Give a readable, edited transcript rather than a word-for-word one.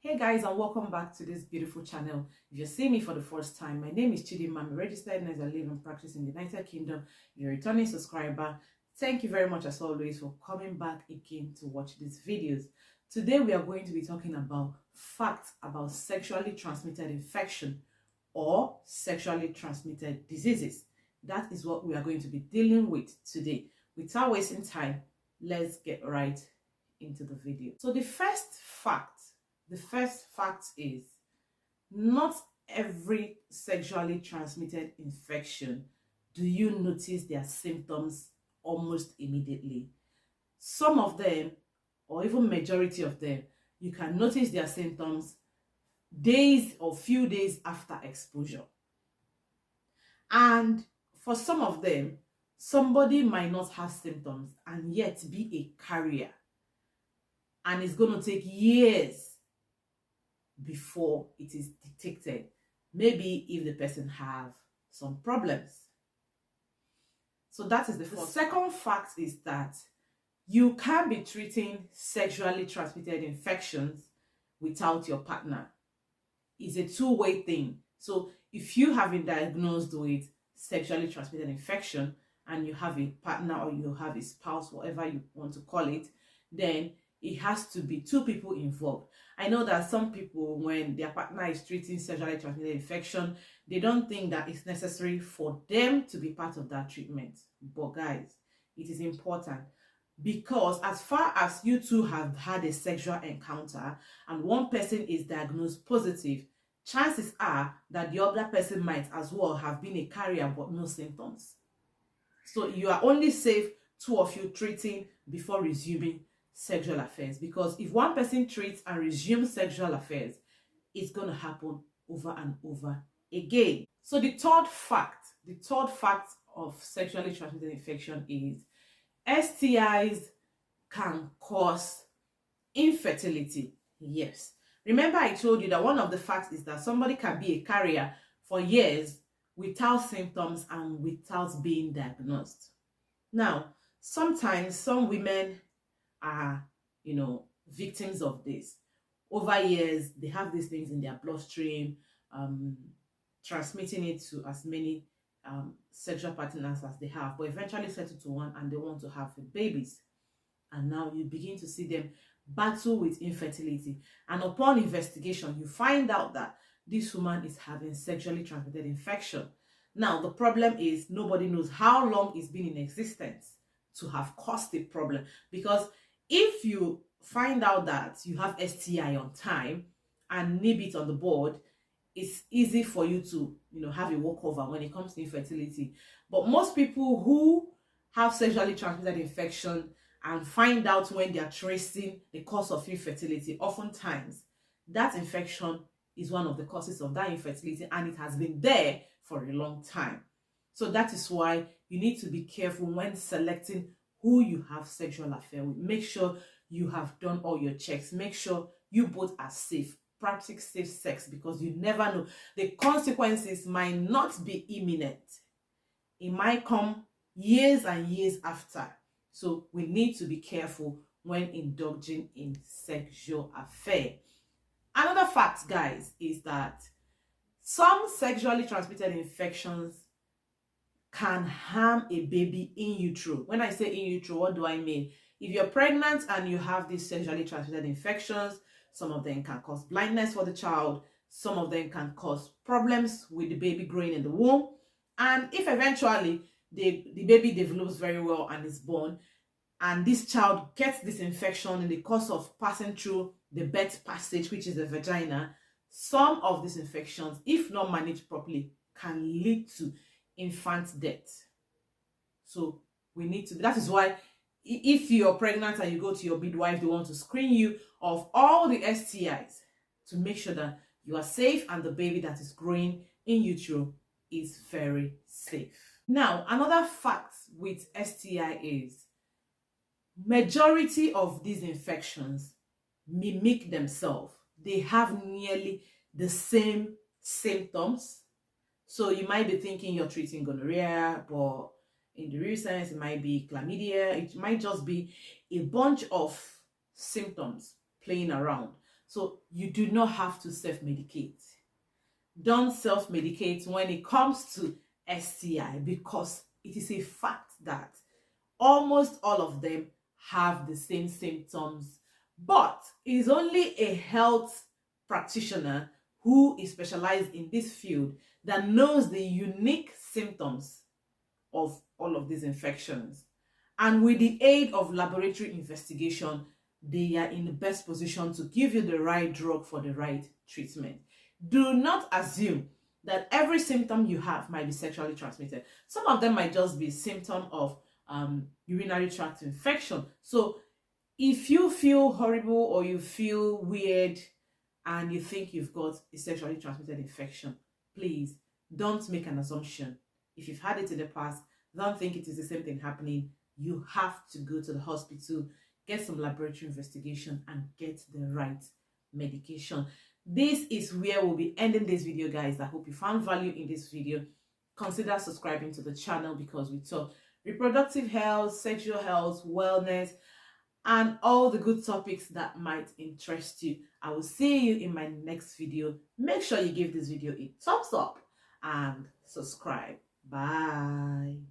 Hey guys, and welcome back to this beautiful channel. If you're seeing me for the first time, my name is Chidima. I'm a registered nurse. I live and practice in the United Kingdom. If you're a returning subscriber, thank you very much as always for coming back again to watch these videos. Today we are going to be talking about facts about sexually transmitted infection or sexually transmitted diseases. That is what we are going to be dealing with today. Without wasting time, let's get right into the video. So the first fact is not every sexually transmitted infection do you notice their symptoms almost immediately. Some of them, or even majority of them, you can notice their symptoms days or few days after exposure. And for some of them, somebody might not have symptoms and yet be a carrier. And it's going to take years before it is detected. Maybe if the person have some problems. So that is the first. The second fact is that you can be treating sexually transmitted infections without your partner. It's a two-way thing. So if you have been diagnosed with sexually transmitted infection and you have a partner or you have a spouse, whatever you want to call it, then it has to be two people involved. I know that some people, when their partner is treating sexually transmitted infection, they don't think that it's necessary for them to be part of that treatment. But guys, it is important, because as far as you two have had a sexual encounter and one person is diagnosed positive, chances are that the other person might as well have been a carrier but no symptoms. So you are only safe two of you treating before resuming sexual affairs, because if one person treats and resumes sexual affairs, it's going to happen over and over again. So the third fact of sexually transmitted infection is STIs can cause infertility. Yes. Remember I told you that one of the facts is that somebody can be a carrier for years without symptoms and without being diagnosed. Now, sometimes some women are, victims of this. Over years, they have these things in their bloodstream, transmitting it to as many sexual partners as they have, but eventually settle to one and they want to have babies. And now you begin to see them battle with infertility. And upon investigation, you find out that this woman is having sexually transmitted infection. Now, the problem is nobody knows how long it's been in existence to have caused the problem, because if you find out that you have STI on time and nib it on the board, it's easy for you to, have a walkover when it comes to infertility. But most people who have sexually transmitted infection and find out when they are tracing the cause of infertility, oftentimes that infection is one of the causes of that infertility, and it has been there for a long time. So that is why you need to be careful when selecting who you have sexual affair with. Make sure you have done all your checks. Make sure you both are safe. Practice safe sex, because you never know. The consequences might not be imminent. It might come years and years after. So we need to be careful when indulging in sexual affair. Another fact, guys, is that some sexually transmitted infections can harm a baby in utero. When I say in utero, what do I mean? If you're pregnant and you have these sexually transmitted infections, some of them can cause blindness for the child. Some of them can cause problems with the baby growing in the womb. And if eventually the baby develops very well and is born, and this child gets this infection in the course of passing through the birth passage, which is the vagina, some of these infections, if not managed properly, can lead to infant death. So we need to, that is why if you're pregnant and you go to your midwife, they want to screen you of all the STIs to make sure that you are safe and the baby that is growing in utero is very safe. Now, another fact with STI is majority of these infections mimic themselves. They have nearly the same symptoms. So you might be thinking you're treating gonorrhea, but in the real sense, it might be chlamydia. It might just be a bunch of symptoms playing around. So you do not have to self-medicate. Don't self-medicate when it comes to STI, because it is a fact that almost all of them have the same symptoms, but it is only a health practitioner who is specialized in this field that knows the unique symptoms of all of these infections. And with the aid of laboratory investigation, they are in the best position to give you the right drug for the right treatment. Do not assume that every symptom you have might be sexually transmitted. Some of them might just be a symptom of urinary tract infection. So if you feel horrible or you feel weird and you think you've got a sexually transmitted infection, please don't make an assumption. If you've had it in the past, don't think it is the same thing happening. You have to go to the hospital, get some laboratory investigation, and get the right medication. This is where we'll be ending this video, guys. I hope you found value in this video. Consider subscribing to the channel because we talk reproductive health, sexual health, wellness, and all the good topics that might interest you. I will see you in my next video. Make sure you give this video a thumbs up and subscribe. Bye.